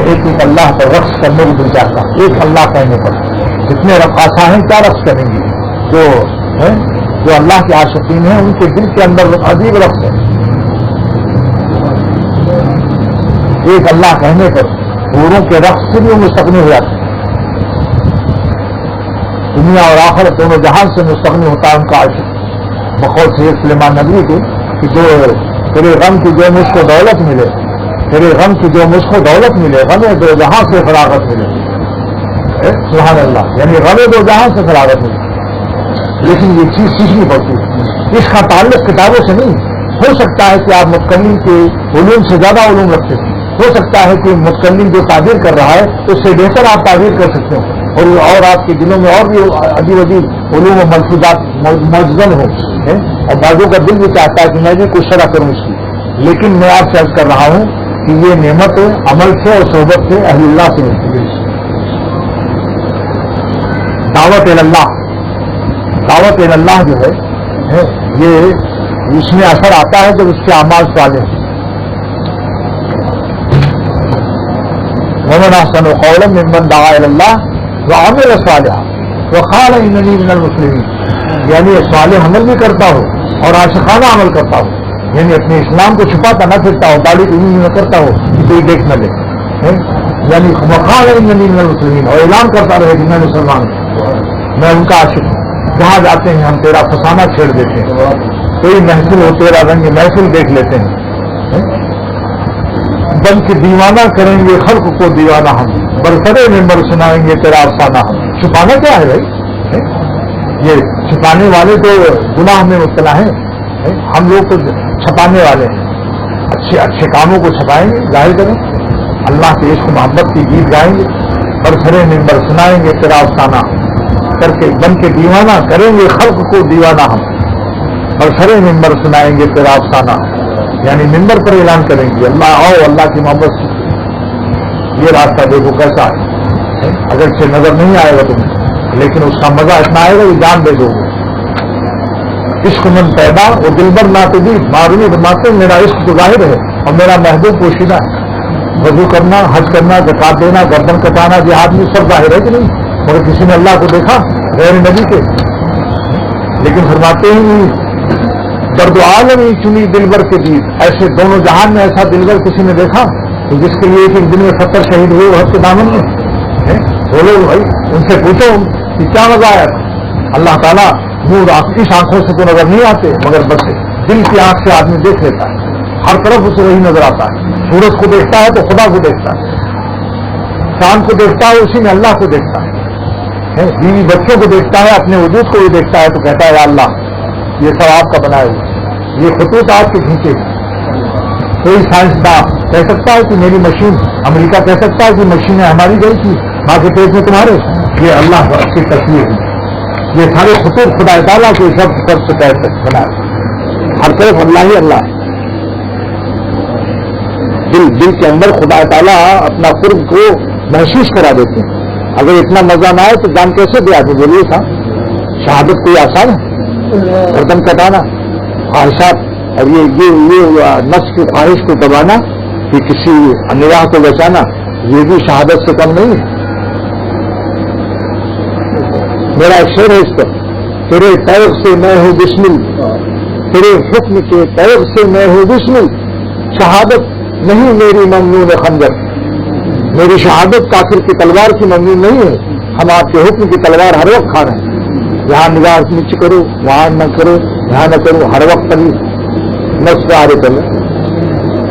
ایک ایک اللہ پر رقص کرنے بھی دل چاہتا ہے. ایک اللہ کہنے پر جتنے رقاصہ ہیں کیا رقص کریں گے؟ جو اللہ کے عاشقین ہیں ان کے دل کے اندر عجیب رقص ہے. ایک اللہ کہنے پر حوروں کے رقص سے بھی وہ مستغنی ہو جاتے ہیں. دنیا اور آخرت دونوں جہان سے مستغنی ہوتا ہے ان کا عاشق. بقول سے سلیمان نبی کے کہ جو تیرے غم کی جو مجھ کو دولت ملے، تیرے غم کی جو مجھ کو دولت ملے، غم دو جہاں سے فراغت ملے. سبحان اللہ، یعنی غم دو جہاں سے فراغت ملے. لیکن یہ چیز سیکھنی پڑتی ہے. اس کا تعلق کتابوں سے نہیں. ہو سکتا ہے کہ آپ متکلم کے علوم سے زیادہ علوم رکھتے ہیں. ہو سکتا ہے کہ متکلم جو تعبیر کر رہا ہے اس سے بہتر آپ تعبیر کر سکتے ہو، اور آپ کے دلوں میں اور بھی عجیب عجیب علوم و ملفوظات موجود ہوں. اور بعضوں کا دل بھی چاہتا ہے کہ میں بھی کچھ شرح کروں اس کی. لیکن میں آپ سے عرض کر رہا ہوں کہ یہ نعمت عمل سے اور صحبت سے اہل اللہ سے ملتی ہے. دعوت اللہ، دعوت اللہ جو ہے یہ اس میں اثر آتا ہے جب اس کے اعمال صالح ہیں. ومن احسن قولا ممن دعا الى الله وعمل صالحا وقال انني من المسلمين. یعنی صالح عمل بھی کرتا ہو اور عاشقانہ عمل کرتا ہو، یعنی اپنے اسلام کو چھپاتا نہ پھرتا ہو، داڑھی نہیں نہ کرتا ہو کہ کوئی دیکھ نہ لے. یعنی وقال انني من المسلمين، اور اعلان کرتا رہے کہ میں مسلمان ہوں، میں ان کا عاشق ہوں. جہاں جاتے ہیں ہم تیرا فسانہ چھیڑ دیتے ہیں، کوئی محفل ہو تیرا رنگ محفل دیکھ لیتے ہیں. بن کے دیوانہ کریں گے خلق کو دیوانہ ہم، برسرے ممبر سنائیں گے تیرا افسانہ ہم. چھپانا کیا ہے بھائی؟ یہ چھپانے والے تو گناہ میں مبتلا ہیں. ہم لوگ تو چھپانے والے ہیں. اچھے اچھے کاموں کو چھپائیں گے، ظاہر کریں، اللہ کے عشق محبت کی گیت گائیں گے. برسرے ممبر سنائیں گے تیرا افسانہ کر کے بن کے دیوانہ کریں گے خلق کو دیوانہ ہم، برسرے ممبر سنائیں گے تیرا افسانہ. یعنی ممبر پر اعلان کریں گے اللہ آؤ اللہ کی محبت سے. یہ راستہ دیکھو کیسا ہے. اگرچہ نظر نہیں آئے گا تمہیں، لیکن اس کا مزہ اتنا آئے گا کہ جان دے دو گے. عشق من پیدا اور دلبر ناتدی معروف فرماتے میرا عشق تو ظاہر ہے اور میرا محبوب پوشیدہ ہے. وضو کرنا، حج کرنا، زکات دینا، گردن کٹانا، جہاد میں سب ظاہر ہے کہ نہیں؟ مگر کسی نے اللہ کو دیکھا غیر نبی کے؟ لیکن فرماتے ہیں درد عالم ہی چنی دلبر کے دید. ایسے دونوں جہان میں ایسا دلبر کسی نے دیکھا تو جس کے لیے ایک دن میں 70 شہید ہوئے وہ کے دامن میں بولو بھائی، ان سے پوچھو کہ کیا مزہ آیا تھا. اللہ تعالیٰ نور اس آنکھوں سے تو نظر نہیں آتے، مگر بس دل کی آنکھ سے آدمی دیکھ لیتا ہے. ہر طرف اسے وہی نظر آتا ہے. سورج کو دیکھتا ہے تو خدا کو دیکھتا ہے، چاند کو دیکھتا ہے اسی میں اللہ کو دیکھتا ہے، بیوی بچوں کو دیکھتا ہے، اپنے وجود کو بھی دیکھتا ہے تو کہتا ہے یا اللہ یہ سب آپ کا بنایا ہوا، یہ خطوط آپ کے کھینچے. کوئی سائنسداں کہہ سکتا ہے کہ میری مشین، امریکہ کہہ سکتا ہے کہ مشینیں ہماری گئی تھی ماں کے پیٹ میں تمہارے؟ یہ اللہ کی تصویر ہے. یہ سارے خطوط خدا تعالیٰ کے سب سے بنائے. ہر طرف اللہ ہی اللہ ہے. دل کے اندر خدا تعالیٰ اپنا قرب کو محسوس کرا دیتے ہیں. اگر اتنا مزہ نہ آئے تو جان کیسے دیا؟ تو بولیے تھا شہادت کوئی آسان ہے؟ گردن کٹانا، خواہشات اور یہ نفس کی خواہش کو دبانا، کہ کسی نگاہ کو بچانا، یہ بھی شہادت سے کم نہیں ہے. میرا ایک شعر ہے اس پر، تیرے طیب سے میں ہوں بسمل، تیرے حکم کے طیب سے میں ہوں بسمل، شہادت نہیں میری ممنون خنجر. میری شہادت کافر کی تلوار کی ممنون نہیں ہے. ہم آپ کے حکم کی تلوار ہر وقت کھا رہے ہیں. یہاں نگاہ نیچے کرو، وہاں نہ کرو، یہاں نہ کرو، ہر وقت کبھی نفس آرے چلو.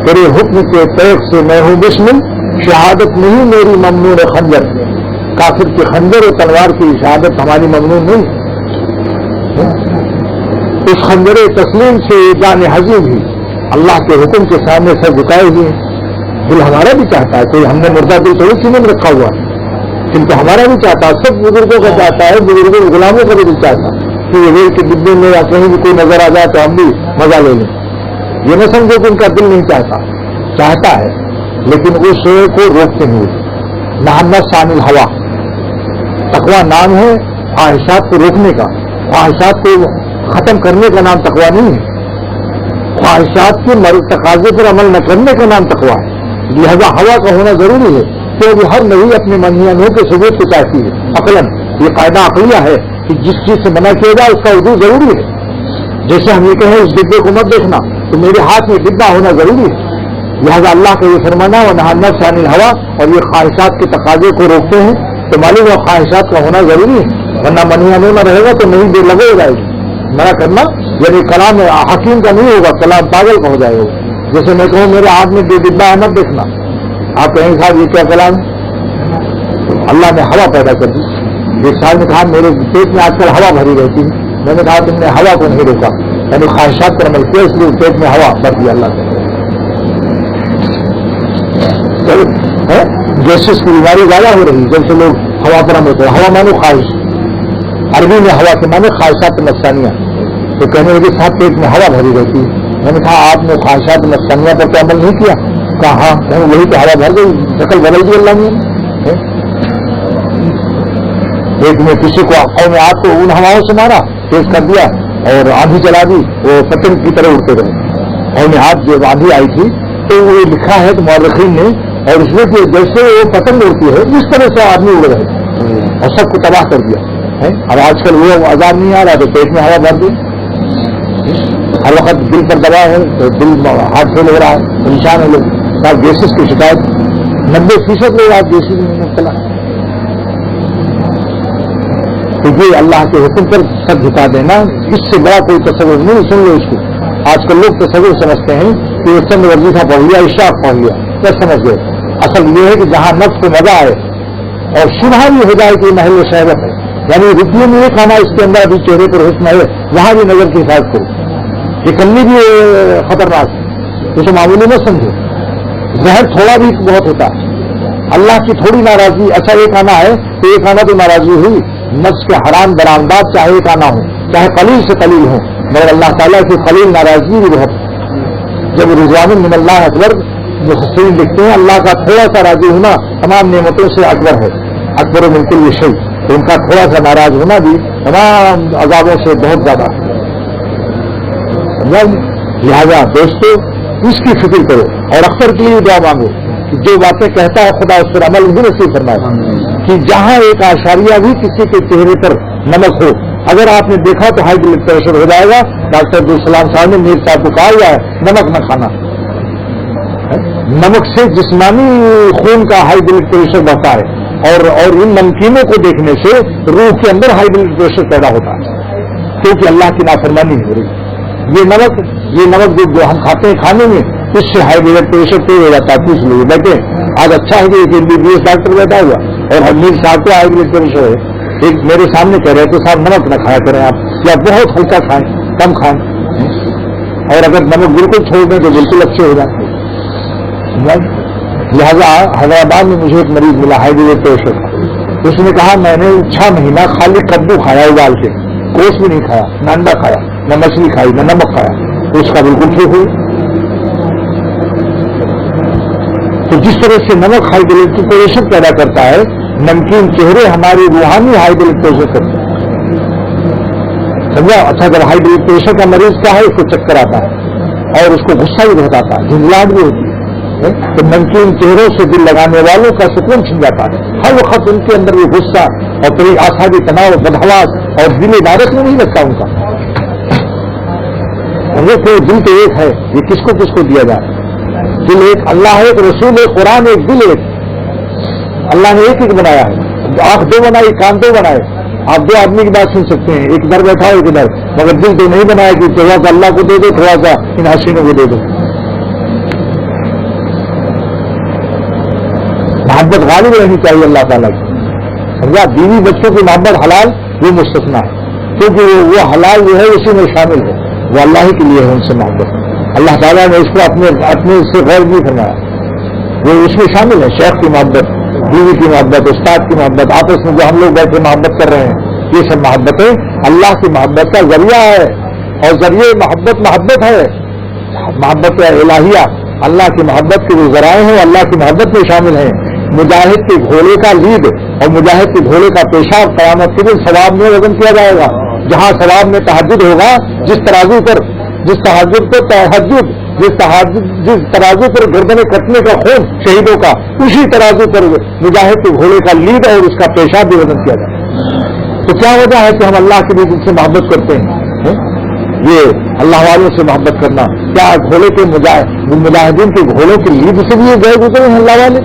تیرے حکم کے طیب سے میں ہوں بسمل، شہادت نہیں میری ممنون خنجر. کافر کے خنجر اور تلوار کی شہادت ہماری ممنون نہیں. اس خنجر تسلیم سے جان حزین بھی اللہ کے حکم کے سامنے سر جھکائے ہوئے. دل ہمارا بھی چاہتا ہے، کوئی ہم نے مردہ دل تھوڑی سینے میں رکھا ہوا ہے، کیونکہ ہمارا بھی چاہتا ہے، سب بزرگوں کا چاہتا ہے، بزرگوں غلاموں کا بھی دل چاہتا ہے کہ یہ ریل کے ڈبے میں یا کہیں بھی کوئی نظر آ جائے تو ہم بھی مزہ لے لیں. یہ نہ سمجھو کہ ان کا دل نہیں چاہتا ہے، لیکن اس کو روکتے ہیں. نہ ثانل ہوا تقویٰ نام ہے خواہشات کو روکنے کا. خواہشات کو ختم کرنے کا نام تقویٰ نہیں ہے. خواہشات کے تقاضے پر عمل نہ کرنے کا نام تقویٰ ہے. لہذا ہوا کا ہونا ضروری ہے، تو ابھی ہر نبی اپنے منہیوں کے ثبوت کو چاہتی ہے عقلاً. یہ قاعدہ عقلیہ ہے کہ جس چیز سے منع کیا جائے اس کا وجود ضروری ہے. جیسے ہم یہ کہیں اس ڈبے کو مت دیکھنا تو میرے ہاتھ میں ڈبا ہونا ضروری ہے. لہٰذا اللہ کا یہ فرمانا و نہا النفس عن الہویٰ اور یہ خواہشات کے تقاضے کو روکتے ہیں تو معلوم ہے خواہشات کا ہونا ضروری ہے. ورنہ منہیوں میں رہے گا تو نہیں دیر لگے ہو جائے گی. منع کرنا یعنی کلام حکیم کا نہیں ہوگا, کلام پاگل کا ہو جائے گا. جیسے میں کہوں میرے ہاتھ میں ڈبا ہے مت دیکھنا, آپ کہیں صاحب یہ کیا کلام ہے؟ اللہ نے ہوا پیدا کر دی. ایک صاحب نے کہا میرے پیٹ میں آج کل ہوا بھری رہتی ہے. میں نے کہا تم نے ہوا کو نہیں روکا, یعنی خواہشات پر عمل کیا اس لیے پیٹ میں ہوا بھر دیا اللہ نے. گیسز کی بیماری زیادہ ہو رہی جب سے لوگ ہوا پر عمل کرتے. ہوا مانو خواہش, عربی میں ہوا کے مانو خواہشات نفسانیہ. تو کہنے لگے صاحب پیٹ میں ہوا بھری رہتی ہے. میں نے کہا آپ نے خواہشات نفسانیہ پر تو عمل نہیں کیا. کہا ہاں وہی تو ہوا بھر گئی, شکل بدل دی اللہ نے. ایک میں کسی کو قوم آپ کو ان ہواؤں سے مارا, تیز کر دیا اور آندھی چلا دی, وہ پتنگ کی طرح اڑتے رہے. قوم آپ جو آندھی آئی تھی تو وہ لکھا ہے تو مورخین نے, اور اس میں کہ جیسے وہ پتنگ اڑتی ہے اس طرح سے آدمی اڑ رہے اور سب کو تباہ کر دیا. اب آج کل وہ عذاب نہیں آ رہا تو پیٹ میں ہوا بھر دی. ہر وقت دل پر دباؤ ہے تو دل ہاتھ سے لگ رہا ہے, پریشان ہے لوگ. گیسز کی شکایت 90% لوگ آج گیسز میں مبتلا. تو یہ اللہ کے حکم پر سب جھکا دینا, اس سے بڑا کوئی تصور نہیں. سن لو اس کو. آج کل لوگ تصور سمجھتے ہیں کہ وہ چند وظیفہ پڑھ لیا, اشراق پڑھ لیا, کیا سمجھ گئے. اصل یہ ہے کہ جہاں نفس کو مزہ آئے اور شبہ بھی ہو جائے کہ محل شہرت ہے, یعنی رکیے میں یہ کھانا اس کے اندر ابھی چہرے پر حسن ہے, وہاں بھی نظر کی حفاظت کرو. یہ کرنی بھی خطرناک ہے, اسے معمولی نہ سمجھو. زہر تھوڑا بھی بہت ہوتا ہے. اللہ کی تھوڑی ناراضگی, اچھا ایک آنا ہے تو ایک آنا تو ناراضگی ہوئی. نفس کے حرام برآمدات چاہے ایک آنا ہو, چاہے قلیل سے قلیل ہو, مگر اللہ تعالیٰ کی قلیل ناراضگی بھی بہت. جب رضوان من اللہ اکبر مفسرین لکھتے ہیں اللہ کا تھوڑا سا راضی ہونا تمام نعمتوں سے اکبر ہے, اکبر و من کل شیء. تو ان کا تھوڑا سا ناراض ہونا بھی تمام عذابوں سے بہت زیادہ ہے. لہذا دوستو اس کی فکر کرو اور اکثر کے لیے دعا مانگو کہ جو باتیں کہتا ہے خدا اس پر عمل بھی نصیب فرمائے. کہ جہاں ایک آشاریہ بھی کسی کے چہرے پر نمک ہو, اگر آپ نے دیکھا تو ہائی بلڈ پریشر ہو جائے گا. ڈاکٹر عبدالسلام صاحب نے میر صاحب کو کہا ہوا ہے نمک نہ کھانا. نمک سے جسمانی خون کا ہائی بلڈ پریشر بڑھتا ہے اور ان نمکینوں کو دیکھنے سے روح کے اندر ہائی بلڈ پریشر پیدا ہوتا ہے کیونکہ اللہ کی نافرمانی ہو رہی. یہ نمک جو ہم کھاتے ہیں کھانے میں اس سے ہائی بلڈ پریشر تیز ہو جاتا ہے. پوچھ لیجیے بیٹھے آج اچھا ہے کہ ایک MBBS ڈاکٹر بیٹھا ہوا اور میر صاحب کو ہائی بلڈ پریشر ہے. ایک میرے سامنے کہہ رہے تھے صاحب نمک نہ کھایا کریں آپ, یا بہت ہلکا کھائیں, کم کھائیں, اور اگر نمک بالکل چھوڑ دیں تو بالکل اچھے ہو جاتے ہیں. لہذا حیدرآباد میں مجھے ایک مریض ملا ہائی بلڈ پریشر کا. اس نے کہا میں نے 6 مہینہ خالی کدو کھایا ابال کے, گوشت بھی نہیں کھایا, نہ انڈا کھایا, نہ مچھلی کھائی, نہ نمک کھایا. اس کا بالکل ٹھیک ہوئی. تو جس طرح سے نمک ہائی بلڈ پریشر پیدا کرتا ہے, نمکین چہرے ہماری روحانی ہائی بلڈ پریشر کرتے ہیں. سمجھا. اچھا جب ہائی بلڈ پریشر کا مریض کیا ہے, اس کو چکر آتا ہے اور اس کو غصہ بھی بہت آتا ہے, جھنجھلاہٹ بھی ہوتی ہے. تو نمکین چہروں سے دل لگانے والوں کا سکون چھن جاتا ہے. ہر وقت ان کے اندر یہ غصہ اور پھر آسادی تناؤ بدحواس اور دل عبادت میں نہیں لگتا ان کا. دل تو ایک ہے, یہ کس کو دیا جائے. دل ایک, اللہ ایک, رسول ایک, قرآن ایک, دل ایک. اللہ نے ایک بنایا ہے. آنکھ 2 بنائی, کان 2 بنائے. آپ 2 آدمی کی بات سن سکتے ہیں, ایک ادھر بیٹھا ایک ادھر, مگر دل تو نہیں بنایا کہ تھوڑا سا اللہ کو دے دو, تھوڑا سا ان حسینوں کو دے دو. محبت غالب رہنی چاہیے اللہ تعالیٰ کی. سمجھا. بیوی بچوں کی محبت حلال وہ مستثنا ہے, کیونکہ وہ حلال جو ہے اسی میں شامل ہے, وہ اللہ ہی کے لیے ہے ان سے محبت. اللہ تعالیٰ نے اس کو اپنے سے غیر نہیں فرمایا, وہ اس میں شامل ہے. شیخ کی محبت, بیوی کی محبت, استاد کی محبت, آپس میں جو ہم لوگ بیٹھے محبت کر رہے ہیں, یہ سب محبتیں اللہ کی محبت کا ذریعہ ہے. اور ذریعے محبت ہے. محبت الہیہ اللہ کی محبت کے جو ذرائع ہیں اللہ کی محبت میں شامل ہیں. مجاہد کے گھوڑے کا لید اور مجاہد کے گھوڑے کا پیشاب قیامت کے دن ثواب میں وزن کیا جائے گا. جہاں ثواب میں تہجد ہوگا, جس ترازو پر جس تہجد کو تہجد جس ترازو پر گردنیں کٹنے کا خون شہیدوں کا، اسی ترازو پر مجاہد کے گھوڑے کا لید اور اس کا پیشاب بھی وزن کیا جائے. تو کیا وجہ ہے کہ ہم اللہ کے لیے جن سے محبت کرتے ہیں؟ یہ اللہ والوں سے محبت کرنا. کیا گھوڑے کے مجاہدین کے گھوڑوں کے لید سے بھی یہ گئے گزرے ہیں اللہ والے؟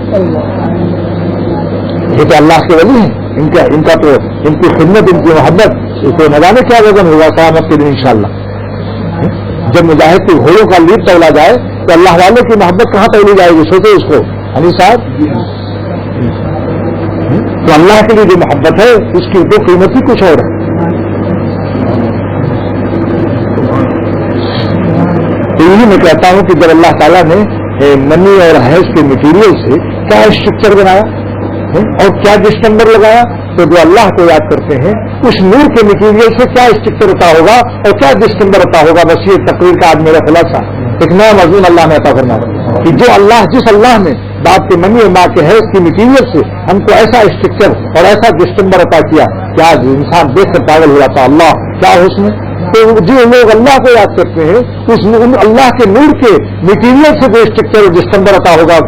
یہ تو اللہ کے ولی ہیں. ان کا تو ان کی خدمت، ان کی محبت، اس کو نہ جانے کیا وزن ہوگا قیامت کے دن انشاءاللہ. جب مجاہد کے گھوڑوں کا لید تولا جائے تو اللہ والوں کی محبت کہاں تولی جائے گی؟ سوچے اس کو حنی صاحب. تو اللہ کے لیے جو محبت ہے اس کی تو قیمت ہی کچھ اور ہے. تو یہی میں کہتا ہوں کہ جب اللہ تعالیٰ نے منی اور حیض کے مٹیریل سے کیا اسٹرکچر بنایا اور کیا ڈسٹمبر لگایا، تو جو اللہ کو یاد کرتے ہیں اس نور کے مٹیریل سے کیا اسٹرکچر عطا ہوگا اور کیا ڈسٹمبر عطا ہوگا. بس یہ تقریر کا آج میرا خلاصہ ایک نیا مضمون اللہ نے عطا کرنا ہے کہ جو جس اللہ نے باپ کے منی اور ماں کے حیض کی مٹیریل سے ہم کو ایسا اسٹرکچر اور ایسا ڈسٹمبر عطا کیا کہ آج انسان دیکھ کر پاگل ہو جاتا. اللہ کیا حسن ہے. تو جو لوگ اللہ کو یاد کرتے ہیں اس اللہ کے نور کے مٹیریل سے جو اسٹرکچر اور ڈسٹمبر عطا ہوگا.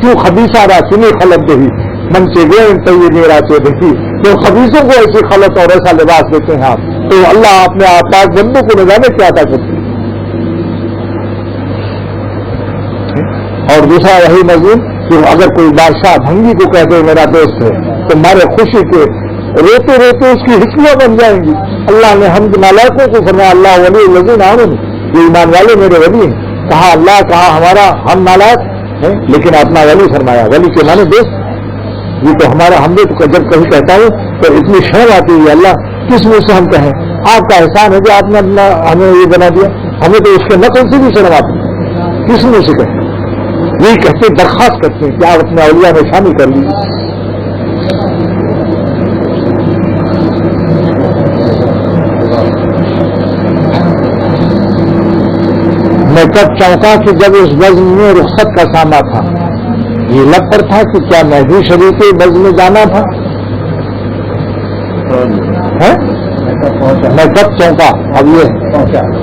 کیوں خبیثہ را چنی خلط دہی من سے گئے طیب راچے دیکھی. تو خبیثوں کو ایسی خلط اور ایسا لباس دیتے ہیں آپ، تو اللہ اپنے پاک بندوں کو نہ جانے کیا عطا کرتے ہیں. اور دوسرا یہی مضمون کہ اگر کوئی بادشاہ بھنگی کو کہتے میرا دوست ہے تو مارے خوشی کے روتے روتے اس کی ہچکیاں بن جائیں گی. اللہ نے ہم نالائقوں کو فرمایا اللہ ولی الذین آمنوا، یہ ایمان والے میرے ولی ہیں. کہا اللہ، کہا ہمارا ہم نالائق ہیں، لیکن اپنا ولی فرمایا. ولی کے معنی دوست. یہ تو ہمارا ہم نے تو جب کبھی کہتا ہوں تو اتنی شرم آتی ہے اللہ کس منہ سے ہم کہیں. آپ کا احسان ہے کہ آپ نے ہمیں یہ بنا دیا. ہمیں تو اس کے نقل سے بھی شرم آتی ہے، کس منہ سے کہیں. یہی کہتے درخواست کرتے ہیں کہ آپ اپنے اولیاء میں شامل کر لیجیے. میں کب چونکا کہ جب اس بزم میں رخصت کا سامنا تھا. یہ لگ پر تھا کہ کیا میں بھی شریک بزم میں جانا تھا. میں کب چونکا، اب یہ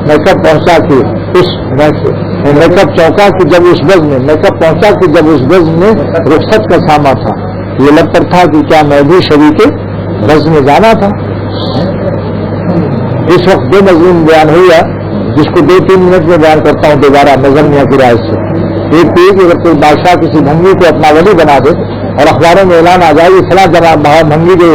میں کب پہنچا کہ اس میں کب چونکا کہ جب اس بزم میں، میں کب پہنچا کہ جب اس بزم میں رخصت کا سامنا تھا. یہ لگ پر تھا کہ کیا میں بھی شریک بزم میں جانا تھا. اس وقت دو مضمون بیان ہوا جس کو 2-3 منٹ میں بیان کرتا ہوں دوبارہ نظمیہ کی رائے سے. ایک تو یہ کہ اگر کوئی بادشاہ کسی بھنگی کو اپنا ولی بنا دے اور اخباروں میں اعلان آ جائے فلاں جناب بھنگی جو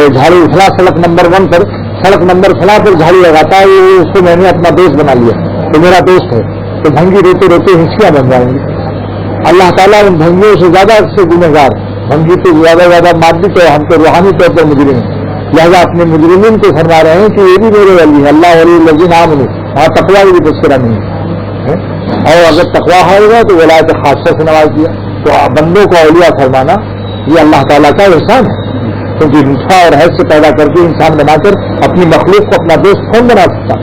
جھاڑو فلاں سڑک نمبر 1 پر سڑک نمبر فلاں پر جھاڑو لگاتا ہے، اس کو میں نے اپنا دوست بنا لیا تو میرا دوست ہے، تو بھنگی روتے روتے ہنسیاں بن جائیں گی. اللہ تعالیٰ ان بھنگیوں سے زیادہ سے گنہگار. بھنگی تو زیادہ مادی تو ہم تو روحانی طور پر مجرم ہیں. لہٰذا اپنے مجرمین کو فرما رہے ہیں کہ یہ بھی میرے ولی ہے. اللہ ولی الذین آمنوا، اور تقوی بھی تذکرہ نہیں ہے. اور اگر تقوی ہوگا تو ولایت خاصہ سے نواز دیا. تو بندوں کو اولیاء فرمانا یہ اللہ تعالیٰ کا احسان ہے، کیونکہ نطفہ اور حیض سے پیدا کر کے انسان بنا کر اپنی مخلوق کو اپنا دوست کون بنا سکتا؟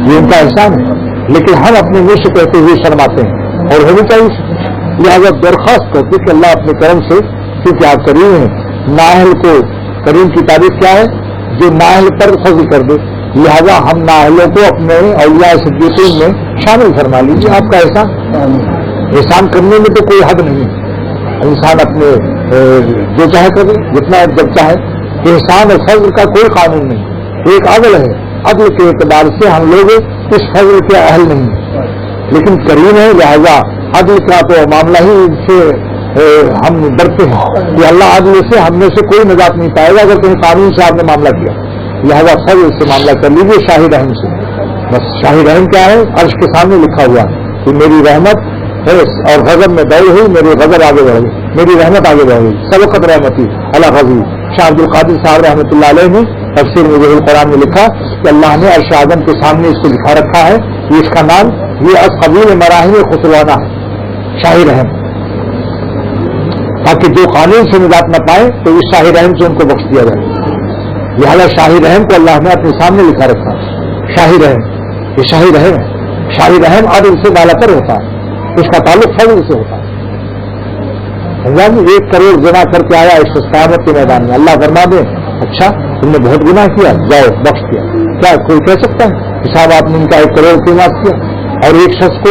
یہ ان کا احسان ہے. لیکن ہم اپنے منہ سے کہتے ہوئے شرماتے ہیں اور ہونی چاہیے. لہٰذا درخواست کرتے کہ اللہ اپنے کرم سے، کیونکہ آپ کریم ہیں، نااہل کو کریم کی تعریف کیا ہے؟ جو نااہل پر فضل کر دے. لہذا ہم نااہلوں کو اپنے اولیاء صدیقین میں شامل فرما لیجیے. آپ کا احسان کرنے میں تو کوئی حد نہیں. انسان اپنے جو چاہے کرے، جتنا جب چاہے. احسان اور فضل کا کوئی قانون نہیں. ایک عدل ہے، عدل کے اعتبار سے ہم لوگ اس فضل کے اہل نہیں ہیں، لیکن کریم ہے. لہذا عدل کا تو معاملہ ہی سے ہم ڈرتے ہیں کہ اللہ عدل سے ہم میں سے کوئی نجات نہیں پائے گا اگر کہیں قانون سے آپ نے معاملہ کیا. لہذا فضل سے معاملہ کر لیجیے، شاہی رحم سے. بس شاہی رحم کیا ہے؟ عرش کے سامنے لکھا ہوا کہ میری رحمت ہے اور غضب میں دوڑ ہوئی، میری غضب آگے بڑھ گئی، میری رحمت آگے بڑھ گئی. سبقت رحمتی اللہ غزی. شاہ عبد القادر صاحب رحمۃ اللہ علیہ نے تفسیر مجھے القرآن میں لکھا کہ اللہ نے عرش اعظم کے سامنے اس کو لکھا رکھا ہے. یہ اس کا نام یہ از قبیل مراحل خسروانہ ہے، شاہی رحم، تاکہ جو قانون سے نجات نہ پائے تو اس شاہی رحم سے ان کو بخش دیا جائے. لہٰذا شاہی رحم کو اللہ نے اپنے سامنے لکھا رکھا. شاہی رحم، یہ شاہی رحم ہے. شاہی رحم عدل سے بالا تر ہوتا ہے، اس کا تعلق فضل سے ہوتا ہے. 1 کروڑ گناہ کر کے آیا اس قیامت کے میدان میں. اللہ فرما دے اچھا تم نے بہت گناہ کیا، جاؤ بخش دیا. کیا کوئی کہہ سکتا ہے کہ صاحب آپ نے ان کا 1 کروڑ کیوں معاف کیا؟ اور ایک شخص کو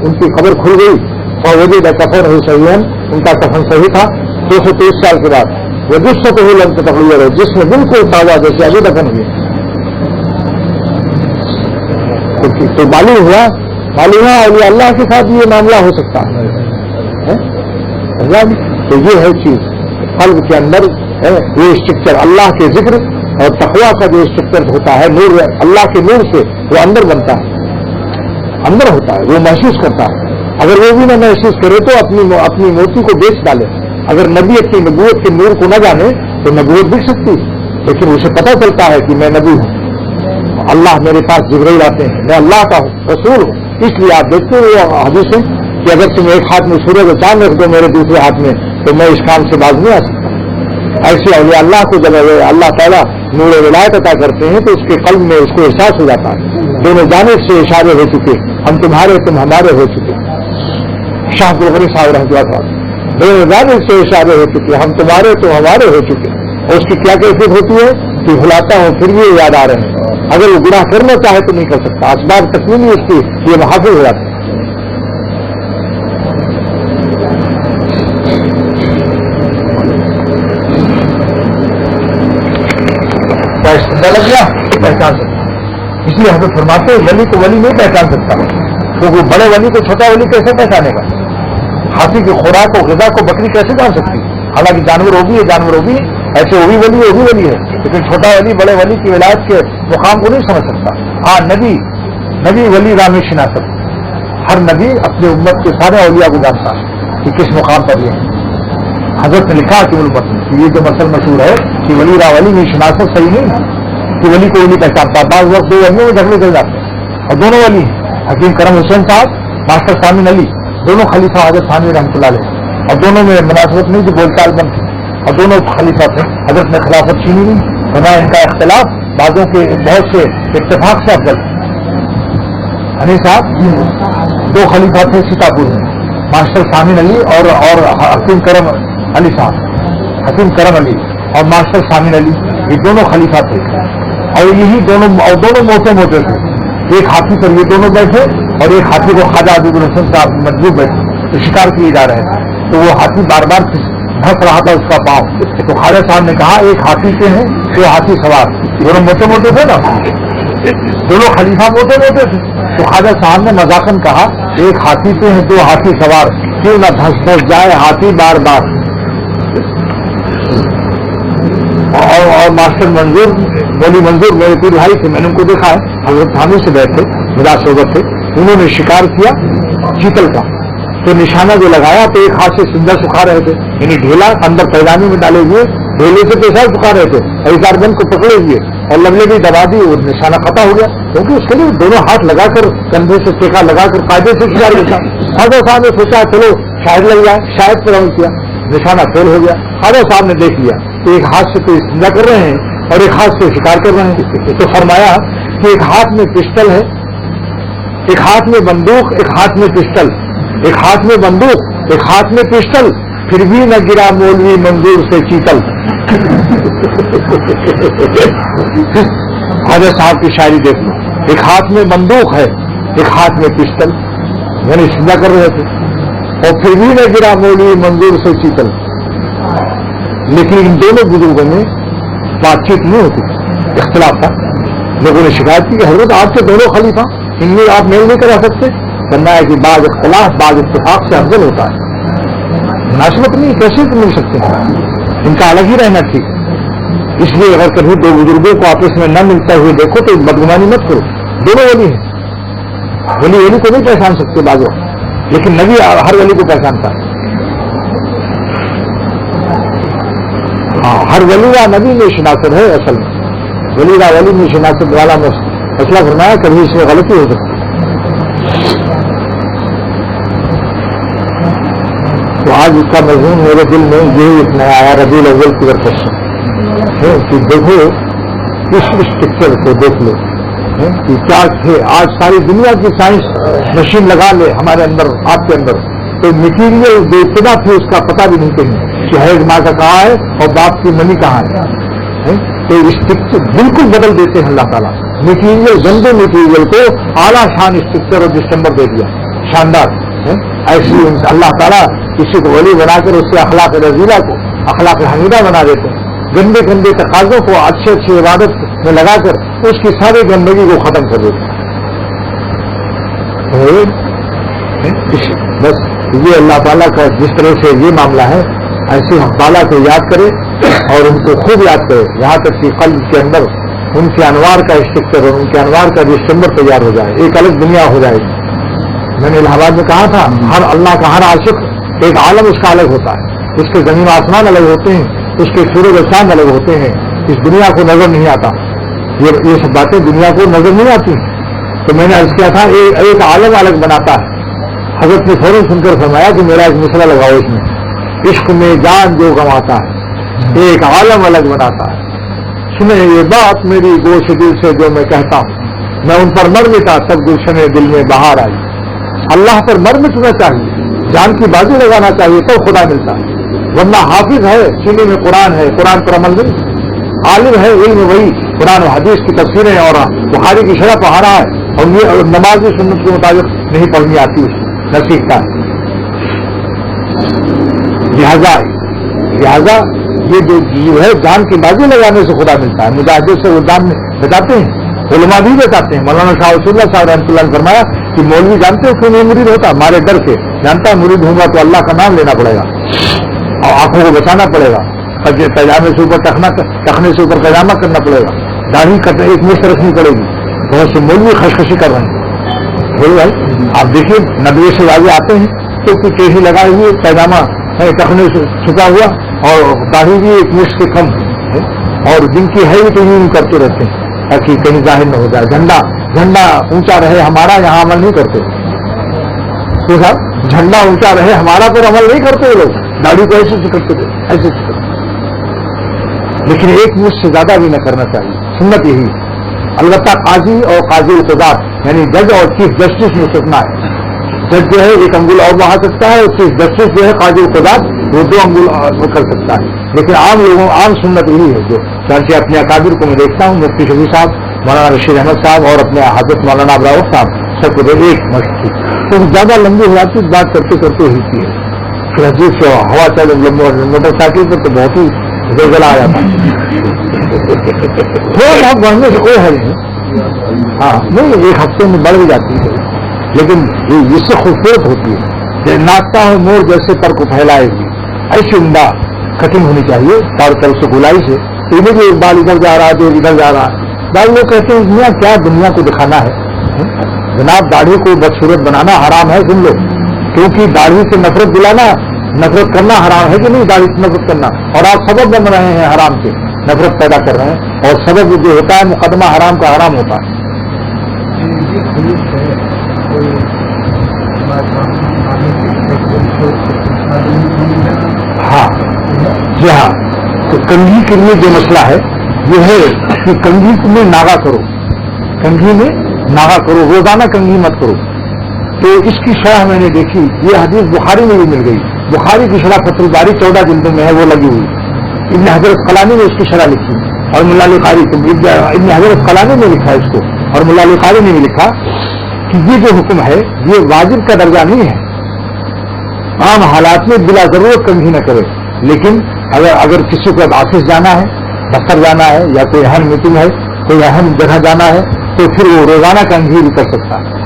ان کی خبر کھل گئی اور وجہ کفن حسین ان کا کفن صحیح تھا 223 سال کے بعد وہ جس سے تو لنگ تقریر ہے جس میں بالکل تازہ جیسے ابھی دفن ہوئی تو معلوم ہوا اور اللہ کے ساتھ یہ معاملہ ہو سکتا ہے تو یہ ہے چیز قلب کے اندر یہ اسٹرکچر اللہ کے ذکر اور تقویٰ کا جو اسٹرکچر ہوتا ہے نور اللہ کے نور سے وہ اندر بنتا ہے اندر ہوتا ہے وہ محسوس کرتا ہے اگر وہ بھی نہ محسوس کرے تو اپنی موتی کو بیچ ڈالے اگر نبی اپنی نبوت کے نور کو نہ جانے تو نبوت دکھ سکتی لیکن اسے پتہ چلتا ہے کہ میں نبی ہوں اللہ میرے پاس جبرائیل آتے ہیں میں اللہ کا ہوں رسول ہوں اس لیے آپ دیکھتے ہو حدیث ہے کہ اگر تم ایک ہاتھ میں سورج اور چاند رکھ دو میرے دوسرے ہاتھ میں تو میں اس کام سے باز نہیں آ سکتا ایسے اولیاء اللہ کو جب اللہ تعالیٰ نور ولایت عطا کرتے ہیں تو اس کے قلب میں اس کو احساس ہو جاتا ہے دونوں جانب سے اشارے ہو چکے ہم تمہارے تم ہمارے ہو چکے شاہ گلغری صاحب رحمۃ اللہ صاحب دونوں جانب سے اشارے ہو چکے ہم تمہارے تم ہمارے ہو چکے اور اس کی کیا کیفیت ہوتی ہے کہ بھلاتا ہوں پھر یہ یاد آ رہے ہیں اگر وہ گناہ کرنا چاہے تو نہیں کر سکتا اسباب تکمیلی اس کی یہ محافظ ہو جاتا ہے پہچان سکتا اس لیے حضرت فرماتے ولی کو ولی نہیں پہچان سکتا کیونکہ بڑے ولی کو چھوٹا ولی کیسے پہچانے گا ہاتھی کی خوراک کو غذا کو بکری کیسے جان سکتی حالانکہ جانور ہوگی ہے جانور ہوگی ایسے وہ بھی ولی ہے لیکن چھوٹا ولی بڑے ولی کی ولایت کے مقام کو نہیں سمجھ سکتا ہاں نبی ولی رامی شناست ہر نبی اپنے امت کے سارے اولیاء کو جانتا ہے کہ کس مقام پر یہ حضرت نے لکھا کہ یہ جو مسئلہ مشہور ہے کہ ولی راولی کی شناست صحیح نہیں ہے کہ ولی کو نہیں پہچانتا بعض وقت دو ولیوں میں جھگڑے چل جاتے ہیں اور دونوں ولی حکیم کرم حسین صاحب ماسٹر سامین علی دونوں خلیفہ حضرت ثانوی رحمۃ اللہ علیہ اور دونوں میں مناسبت نہیں جو بول چال بن تھی اور دونوں خلیفہ تھے حضرت نے خلافت چھینی نہیں بنا ان کا اختلاف بعضوں کے بہت سے اتفاق سے افضل ہنی صاحب دو خلیفہ تھے سیتاپور میں ماسٹر سامین علی اور حکیم کرم علی صاحب حکیم کرم علی اور ماسٹر سامین علی یہ دونوں خلیفہ تھے اور یہی دونوں موٹے تھے ایک ہاتھی پر یہ دونوں بیٹھے اور ایک ہاتھی کو خواجہ عبد الحسن صاحب مجبور بیٹھے تو شکار کیے جا رہے تھے تو وہ ہاتھی بار بار دھس رہا تھا اس کا پاؤں تو خواجہ صاحب نے کہا ایک ہاتھی سے ہیں دو ہاتھی سوار دونوں موٹے تھے نا دونوں خلیفہ موٹے تھے تو خواجہ صاحب نے مذاقن کہا ایک ہاتھی سے ہیں دو ہاتھی سوار کیوں نہ دھس جائے ہاتھی بار بار اور ماسٹر منظور مولی منظور میرے کوئی بھائی تھے میں نے ان کو دیکھا ہے حضرت تھانے سے بیٹھے مداس صحبت تھے انہوں نے شکار کیا چیتل کا تو نشانہ جو لگایا تو ایک ہاتھ سے سندر سکھا رہے تھے یعنی ڈھیلا اندر پیدانی میں ڈالے ہوئے ڈھیلے سے پیشاب سکھا رہے تھے اور ایک آدمی کو پکڑے ہوئے اور لمبے بھی دبا دی وہ نشانہ ختم ہو گیا کیونکہ اس کے لیے دونوں ہاتھ لگا کر کندھے سے ٹیکا لگا کر قاعدے سے شکار کیا خواجہ صاحب نے سوچا چلو شاید لگ جائے شاید پر عمل کیا نشانہ فیل ہو گیا خواجہ صاحب نے دیکھ لیا کہ ایک ہاتھ سے تو استنجا کر رہے ہیں اور ایک ہاتھ سے شکار کر رہے ہیں تو فرمایا کہ ایک ہاتھ میں پسٹل ہے ایک ہاتھ میں بندوق ایک ہاتھ میں پسٹل ایک ہاتھ میں بندوق ایک ہاتھ میں پسٹل پھر بھی نہ گرا مولوی منظور سے چیتل خواجہ صاحب کی شاعری دیکھ لو ایک ہاتھ میں بندوق ہے ایک ہاتھ میں پسٹل یعنی استنجا کر رہے تھے اور پھر بھی نہ گرا مولوی منظور سے چیتل لیکن ان دونوں بزرگوں میں بات چیت نہیں ہوتی اختلاف تھا لوگوں نے شکایت کی کہ حضرت آپ کے دونوں خلیفہ ان میں آپ میل نہیں کرا سکتے کرنا ہے کہ بعض اختلاف بعض اتفاق سے افضل ہوتا ہے مناسبت نہیں کیسے مل سکتے ہیں ان کا الگ ہی رہنا ٹھیک ہے اس لیے اگر کبھی دو بزرگوں کو آپس میں نہ ملتا ہوئے دیکھو تو بدگمانی مت کرو دونوں ولی ہیں ولی کو نہیں پہچان سکتے بعض لیکن نبی ہر ولی کو پہچانتا ہے ہاں ہر ولی کا نبی میں شناخت ہے اصل میں ولی کا ولی میں شناخت والا مسئلہ فرمایا کبھی اس میں غلطی ہو سکتی تو آج اس کا مضمون میرے دل میں یہی اتنا آیا ربیع الاول کی برکت سے کہ دیکھو اس پکچر کو دیکھ لو کہ کیا تھے آج ساری دنیا کی سائنس مشین لگا لے ہمارے اندر آپ کے اندر تو مٹیریل جو ابتدا تھی اس کا پتہ بھی نہیں کہیں کہ حیض ماں کا کہاں ہے اور باپ کی منی کہاں ہے تو اس پکچر بالکل بدل دیتے ہیں اللہ تعالیٰ مٹیریل گندے مٹیریل کو اعلیٰ شان اسٹرکچر اور ڈسٹمبر دے دیا شاندار ایسی اللہ تعالیٰ کسی کو ولی بنا کر اس سے اخلاق رضیلہ کو اخلاق حمیدہ بنا دیتے ہیں. گندے گندے تقاضوں کو اچھی اچھی عبادت میں لگا کر اس کی ساری گندگی کو ختم کر دیتے ہیں. بس یہ اللہ تعالیٰ کا جس طرح سے یہ معاملہ ہے ایسے ہم تعالیٰ کو یاد کرے اور ان کو خوب یاد کرے یہاں تک کہ قلب کے اندر ان کے انوار کا اسٹرکچر اور ان کے انوار کا جو چمبر تیار ہو جائے, ایک الگ دنیا ہو جائے گی. میں نے الہ آباد میں کہا تھا ہر اللہ کا ہر عاشق ایک عالم اس کا الگ ہوتا ہے, اس کے زمین آسمان الگ ہوتے ہیں, اس کے سورج و چاند الگ ہوتے ہیں, اس دنیا کو نظر نہیں آتا. یہ سب باتیں دنیا کو نظر نہیں آتی. تو میں نے عرض کیا تھا ایک عالم الگ بناتا ہے. حضرت نے فوراً سن کر فرمایا کہ میرا ایک مسئلہ لگاؤ اس میں, عشق میں جان جو گنواتا ہے ایک عالم الگ بناتا ہے. سنیں یہ بات میری گوش دل سے جو میں کہتا ہوں, میں ان پر مر مٹا تب گلشن دل میں بہار آئی. اللہ پر مر مٹنا چاہیے, جان کی بازی لگانا چاہیے تو خدا ملتا ہے. ورنہ حافظ ہے سینے میں قرآن ہے, قرآن پر عمل نہیں. عالم ہے علم وہی قرآن و حدیث کی تفسیریں اور بخاری کی شرح پڑھا رہا ہے اور یہ نماز سنت کے مطابق نہیں پڑھنی آتی اس نہ سیکھتا ہے. لہذا یہ جو ہے جان کی بازی لگانے سے خدا ملتا ہے. مجاہدے سے وہ جان بتاتے ہیں, علماء بھی بتاتے ہیں. مولانا شاہ رسول اللہ صاحب رحمۃ اللہ نے فرمایا کہ مولوی جانتے ہو کیوں نہیں مرید ہوتا؟ مارے ڈر سے. جانتا ہے مرید ہوں گا تو اللہ کا نام لینا پڑے گا اور آنکھوں کو بچانا پڑے گا, پیجامے سے اوپر ٹخنے سے اوپر پیجامہ کرنا پڑے گا, داڑھی ایک مشت رکھنی پڑے گی. بہت سے مولوی خشخشی کر رہے ہیں. بولو بھائی آپ دیکھیے ندوے سے آگے آتے ہیں تو کوئی ٹیڑھی لگائے ہوئے, پیجامہ ٹخنے سے چھپا ہوا اور داڑھی بھی ایک مشت سے کم ہے, اور جن کی ہے تو یوں کرتے رہتے ہیں تاکہ کہیں ظاہر نہ ہو جائے. جھنڈا اونچا رہے ہمارا, یہاں عمل نہیں کرتے. تو صاحب جھنڈا اونچا رہے ہمارا پر عمل نہیں کرتے لوگ, داڑھی کو ایسے سکڑتے تھے ایسے سکڑتے. لیکن ایک مجھ سے زیادہ بھی نہ کرنا چاہیے, سنت یہی. البتہ قاضی اور قاضی القضات یعنی جج اور چیف جسٹس میں سکنا ہے. جج جو ہے ایک انگل اور بڑھا سکتا ہے, اور چیف جسٹس جو ہے قاضی القضات وہ 2 انگل کر سکتا ہے. لیکن عام سنت یہی ہے جو چانچہ اپنے اکابر کو میں دیکھتا ہوں, مفتی شفیع صاحب, مولانا رشید احمد صاحب اور اپنے حضرت مولانا ابراؤف صاحب, سب کو ایک مشق تھی. تو زیادہ لمبی ہو جاتی بات کرتے کرتے ہوتی ہے. پھر عجیب سے ہوا چلے موٹر سائیکل پر تو بہت ہی زلزلہ آ جاتا ہے. تھوڑا بہت بڑھنے سے کوئی حل نہیں. ہاں نہیں, ایک ہفتے میں بڑھ بھی جاتی ہے, لیکن اس سے خوبصورت ہوتی ہے. ناچتا ہے مور جیسے پر کو پھیلائے گی, ایسی عمدہ کٹنگ ہونی چاہیے چاروں طرف سے گولائی سے. انہیں بھی ایک بال ادھر جا رہا ہے تو ادھر جا رہا ہے. بعض لوگ کہتے ہیں دنیا کیا دنیا کو دکھانا ہے. جناب داڑھی کو بدصورت بنانا حرام ہے, سن لو, کیونکہ داڑھی سے نفرت دلانا, نفرت کرنا حرام ہے کہ نہیں, داڑھی سے نفرت کرنا. اور آپ سبب بن رہے ہیں حرام سے, نفرت پیدا کر رہے ہیں, اور سبب جو ہوتا ہے مقدمہ حرام کا حرام ہوتا ہے. ہاں جی ہاں, تو کنگھی کے لیے جو مسئلہ ہے یہ ہے کہ کنگھی میں ناغا کرو, کنگھی میں ناغا کرو, روزانہ کنگھی مت کرو. تو اس کی شرح میں نے دیکھی, یہ حدیث بخاری میں بھی مل گئی. بخاری کی شرح فتح الباری 14 جلدوں میں ہے, وہ لگی ہوئی. ابن حجر اسقلانی نے اس کی شرح لکھی, اور ملا علی قاری ابن حجر اسقلانی نے لکھا اس کو, اور ملا علی قاری نے بھی لکھا کہ یہ جو حکم ہے یہ واجب کا درجہ نہیں ہے. عام حالات میں بلا ضرورت کنگھی نہ کرے, لیکن اگر کسی کو آفس جانا ہے, دفتر جانا ہے, یا کوئی اہم میٹنگ ہے, کوئی اہم جگہ جانا ہے, تو پھر وہ روزانہ کنگھی بھی کر سکتا ہے.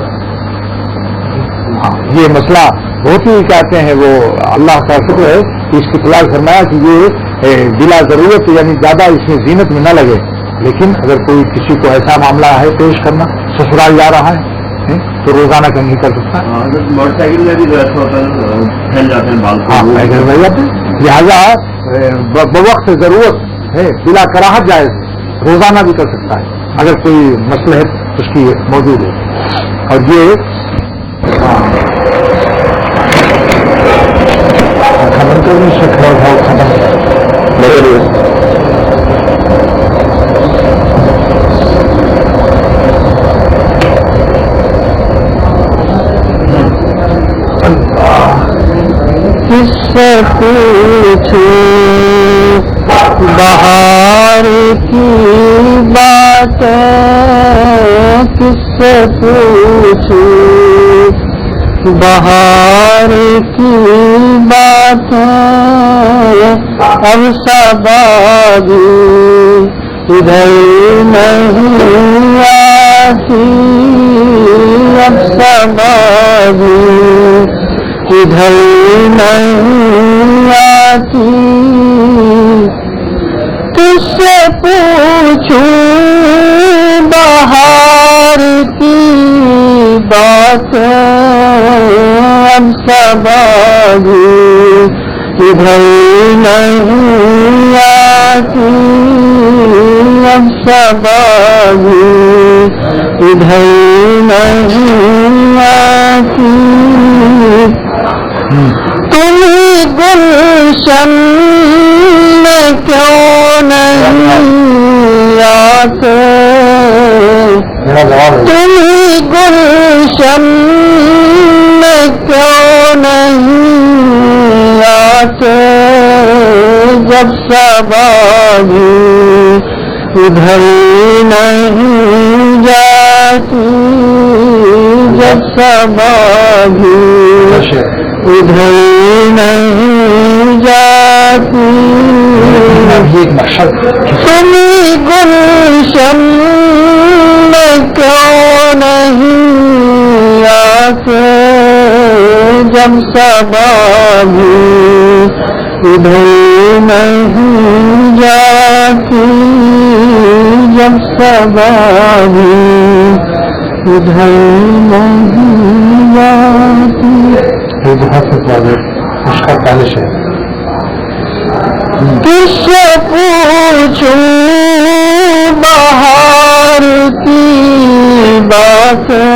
یہ مسئلہ بہت ہی کہتے ہیں وہ اللہ کا شکر ہے کہ اس کی تلاش فرمایا کہ یہ بلا ضرورت یعنی زیادہ اس میں زینت میں نہ لگے. لیکن اگر کوئی کسی کو ایسا معاملہ ہے پیش کرنا, سسرال جا رہا ہے تو روزانہ کنگھی کر سکتا ہے. موٹر سائیکل میں بھی پھیل جاتے ہیں بال, ہاں جاتے ہیں. لہٰذا بوقت ضرورت ہے بلا کراہت جائز, روزانہ بھی کر سکتا ہے اگر کوئی مصلحت اس کی موجود ہے. اور یہ کس سے پوچھوں بہار کی باتیں, کس سے پوچھوں بہار کی باتیں اب سبابی ادھر نہیں آتی، اب سبابی ادھر نہیں آتی، کس سے پوچھوں بہار کی باتیں اب سبابی ادھر نہیں آتی، اب سبابی ادھر نہیں آتی، تم گلشن میں کیوں نہیں آتے، تم گلشن میں کیوں نہیں آتے، جب سبابی ادھر نہیں جاتی، جب سبابی ادھر نہیں جاتی، تم گلشن میں کیوں نہیں آتے، جب سبابی ادھر نہیں جاتی، جب سبابی ادھر نہیں جاتی۔ اس کا پہلے سے کس سے پوچھوں بہار کی باتیں،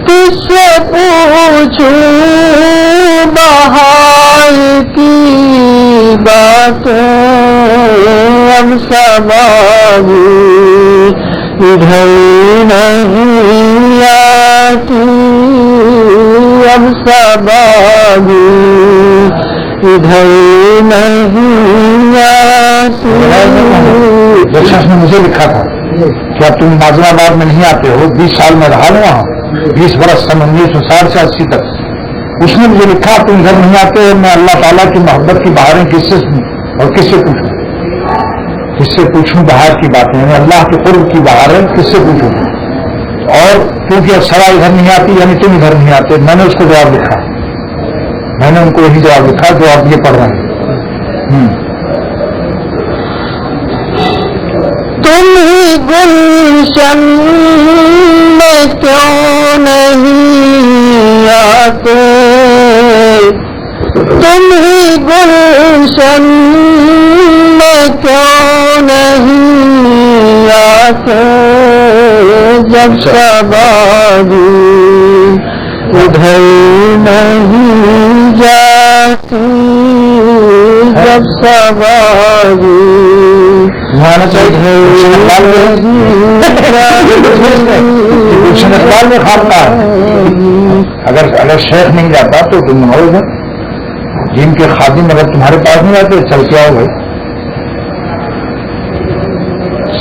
کس سے پوچھوں بہار کی باتیں اب سبابی ادھر نہیں آتی، اب سبابی ادھر نہیں آتی۔ جیسا نے مجھے لکھا تھا کہ اب تم نازم آباد میں نہیں آتے ہو، 20 سال میں رہا ہوں وہاں، 20 برس سن 1960 سے 80 تک، اس نے مجھے لکھا تم گھر نہیں آتے، میں اللہ تعالیٰ کی محبت کی بہاریں کس سے سنوں اور کس سے پوچھوں، کس سے پوچھوں بہار کی باتیں، میں اللہ کے قرب کی بہاریں کس سے پوچھوں، اور کیونکہ اب سوا ادھر نہیں آتی یعنی تم ادھر نہیں آتے، میں نے اس کو جواب لکھا، میں نے ان کو یہی جواب لکھا جو آپ یہ پڑھ رہے ہیں۔ تم گلشن میں کیوں نہیں آتے، تم گلشن میں کیوں نہیں آتے، جب سبابی ادھر نہیں جاتی، جب سبابی گلشن اقبال میں خانقاہ ہے، اگر شیخ نہیں جاتا تو تم ماحول میں جن کے خادم اگر تمہارے پاس نہیں آتے چل کے آؤ بھائی۔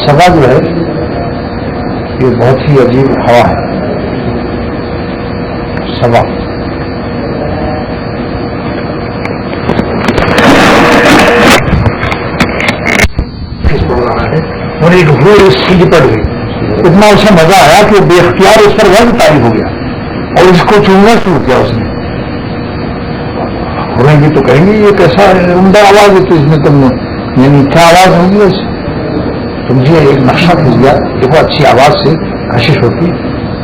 سبا جو ہے یہ بہت ہی عجیب ہوا ہے، سبا ایک ہوئی اس کی پڑ گئی، اتنا اسے مزہ آیا کہ بے اختیار اس پر وزن طاری ہو گیا اور اس کو چوننا شروع کیا اس نے۔ ہوئیں گی تو کہیں گے یہ کیسا عمدہ آواز ہے، تو اس میں تم یعنی کیا آواز ہوگی اس تو مجھے ایک نقشہ کھل گیا، دیکھو اچھی آواز سے کشش ہوتی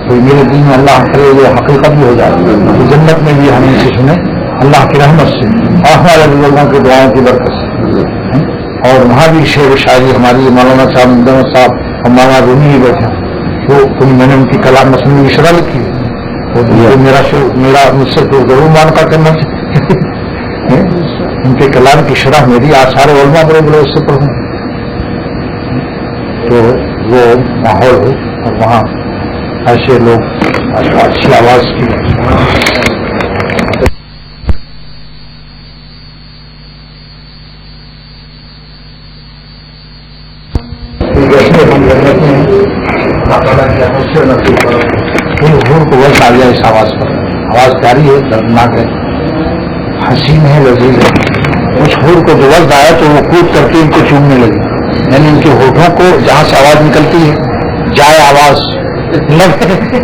تو میرے دل میں اللہ کرے یہ حقیقت بھی ہو جائے تو جنت میں بھی ہم اسے سنیں اللہ کی رحمت سے اور ہمارے بزرگوں کی دعاؤں کی برکت سے۔ اور وہاں بھی شعر و شاعری ہماری مولانا صاحب مدن صاحب اور مولانا رومی ہی بیٹھے وہ کوئی میں نے ان کی کلام مصنوعی شرح لکھی ہے تو میرا مجھ سے تو ضرور مان کا کرنا چاہیے، ان کے کلام کی شرح میری آثار علماء بڑے بڑے اس سے پڑھوں تو وہ ماحول ہو اور وہاں ایسے لوگ اچھی آواز کی حور کو وزن آ گیا اس آواز پر. آواز پیاری ہے, دردناک ہے, حسین ہے, لذیذ ہے. اس حور کو جو وزن آیا تو وہ کود کر کے ان کو چومنے لگی, یعنی ان کے ہونٹوں کو جہاں سے آواز نکلتی ہے جائے آواز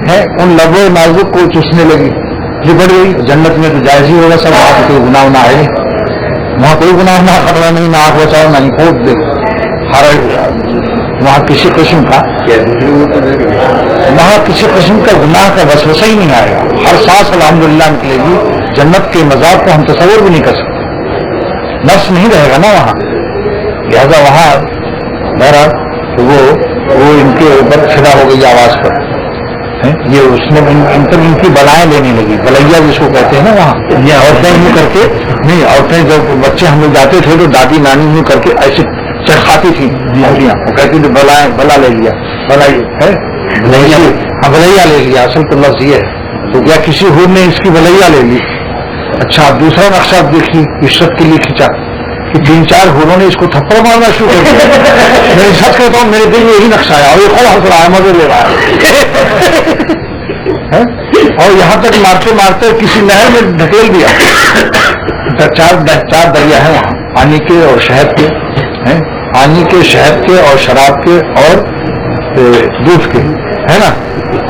ہے ان لبوں نازک کو چوسنے لگی. لپٹ گئی. جنت میں تو جائز ہی ہوگا سب, وہاں تو کوئی گناہ نہ ہے, وہاں کوئی گناہ نہ خطرہ نہیں, نہ آنکھ بچاؤ نہ پھوٹ دے, ہر وہاں کسی قسم کا گناہ کا وسوسہ ہی نہیں آئے گا. ہر سانس الحمدللہ نکلے گی. جنت کے مذاق کو ہم تصور بھی نہیں کر سکتے, نفس نہیں رہے گا نا وہاں. لہذا وہاں بہرحال وہ ان کے اوپر فدا ہو گئی آواز پر. یہ اس نے ان کی بلائیں لینے لگی, بلیا جس کو کہتے ہیں نا وہاں. یہ عورتیں یوں کر کے نہیں, عورتیں جب بچے ہم لوگ جاتے تھے تو دادی نانی یوں کر کے ایسے چرخاتی تھی ہڈیاں, وہ کہتی تھی بلا لے لیا, بلیا لے لیا. اصل تو لفظ یہ ہے. تو کیا کسی حور نے اس کی بلیا لے لی. اچھا اب دوسرا نقشہ دیکھیے, عشرت کے لیے کھینچا کہ 3-4 حوروں نے اس کو تھپڑ مارنا شروع کر دیا. میں سچ کہتا ہوں میرے دل میں یہی نقشہ آیا, اور یہ خود ہنس رہا ہے, مزے لے رہا ہے, اور یہاں تک مارتے مارتے کسی نہر میں ڈھکیل دیا. 4 دریا ہیں وہاں, پانی کے اور شہد کے, پانی کے, شہد کے اور شراب کے اور دودھ کے, ہے نا.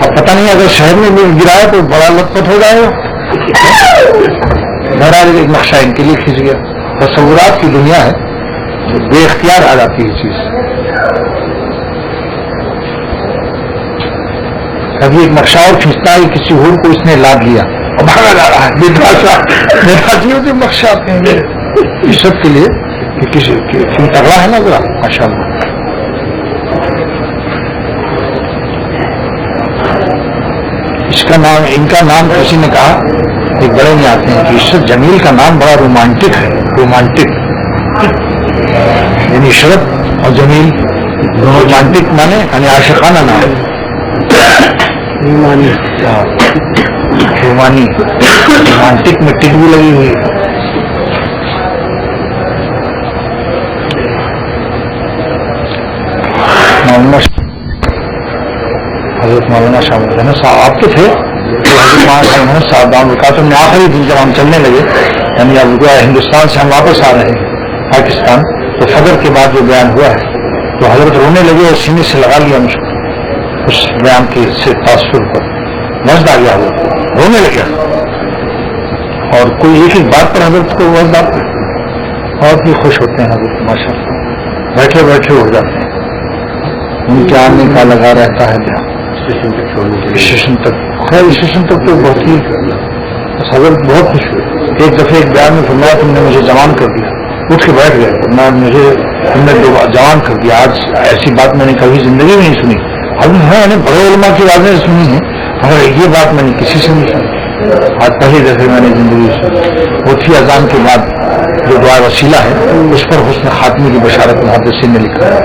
اب پتہ نہیں اگر شہد میں گرایا تو بڑا لط پت ہو جائے گا. بہرحال ایک نقشہ ان کے لیے کھینچ گیا. تصورات کی دنیا ہے, بے اختیار آ جاتی ہے چیز. کبھی ایک نقشہ اور کھینچتا ہے, کسی حور کو اس نے لاد لیا اور بھاگا جا رہا ہے. نیتاجیوں کے نقشہ آتے ہیں عشرت کے لیے کہ کسی تگڑا ہے نا ذرا ماشاء اللہ. اس کا نام, ان کا نام کسی نے کہا, ایک بڑے میں آتے ہیں کہ عشرت جمیل کا نام بڑا رومانٹک ہے. رومانٹک یعنی عشرت اور جمیل رومانٹک مانے یعنی عاشقانہ نام. رومانی رومانٹک میں ٹک بھی لگی ہوئی. حضرت مولانا شاہ محمد صاحب آپ تو تھے, حضرت صاحب دام وکاتم نے آخری دن جب ہم چلنے لگے, یعنی اب ہندوستان سے ہم واپس آ رہے ہیں پاکستان, تو فجر کے بعد جو بیان ہوا ہے تو حضرت رونے لگے اور سینے سے لگا لیا مجھ کو اس بیان کے سے تاثر پر. وزد آ گیا حضرت, رونے لگا, اور کوئی ایک بات پر حضرت کو وزد آتا ہے. بہت ہی خوش ہوتے ہیں حضرت ماشاء اللہ, بیٹھے بیٹھے ہو جاتے ہیں. ان کے آنے کا لگا رہتا ہے بیان اسٹیشن تک. خیر اسٹیشن تک تو بہت ہی حضرت بہت خوش ہوئے. ایک دفعہ ایک بیان میں فرمایا تم نے مجھے جوان کر دیا, اٹھ کے بیٹھ گئے. مجھے تم نے جوان کر دیا. آج ایسی بات میں نے کبھی زندگی میں نہیں سنی. اب میں نے بڑے علماء کی باتیں سنی ہیں مگر یہ بات میں نے کسی سے نہیں سنی. آج پہلی دفعہ میں نے زندگی سنی. وہ تھی اذان کے بعد جو دعا وسیلہ ہے اس پر حسن خاتمے کی بشارت محدثین نے لکھا ہے.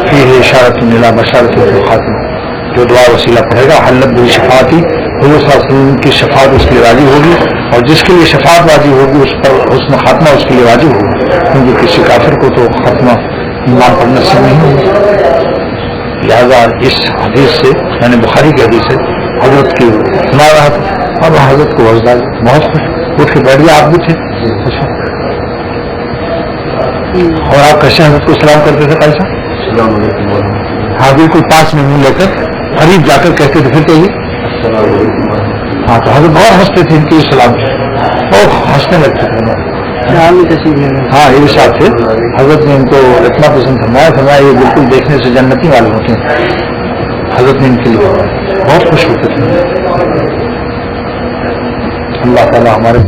پھر اشارت نیلا بشارت خاتمہ, جو دعا وسیلہ پڑھے گا حلت بھی شفاعتی, حضور صلی اللہ علیہ وسلم کی شفاعت اس کے لیے راضی ہوگی, اور جس کے لیے شفاعت راضی ہوگی اس پر حسن خاتمہ اس کے لیے راضی ہوگی, کیونکہ کسی کافر کو تو خاتمہ ایمان پر نصیب نہیں ہوگا. لہذا اس حدیث سے, یعنی بخاری کی حدیث سے حضرت کی سنا رہا تھا, اور حضرت کو وزدہ بہت خوش اٹھ کے بیٹھ گیا. آپ بھی تھے اور آپ کیسے حضرت کو سلام کرتے تھے؟ کیسا السلام علیکم. ہاں بالکل پاس میں منہ لے کر قریب جا کر کہتے تھے پھر کہیے. ہاں تو حضرت بہت ہنستے تھے ان کی سلام, بہت ہنسنے لگتے تھے. ہاں یہ ساتھ تھے. حضرت نے ان کو اتنا پسند فرمایا یہ بالکل دیکھنے سے جنتی والے ہوتے ہیں. حضرت نے ان کے لیے بہت خوش ہوتے تھے. اللہ تعالیٰ ہمارے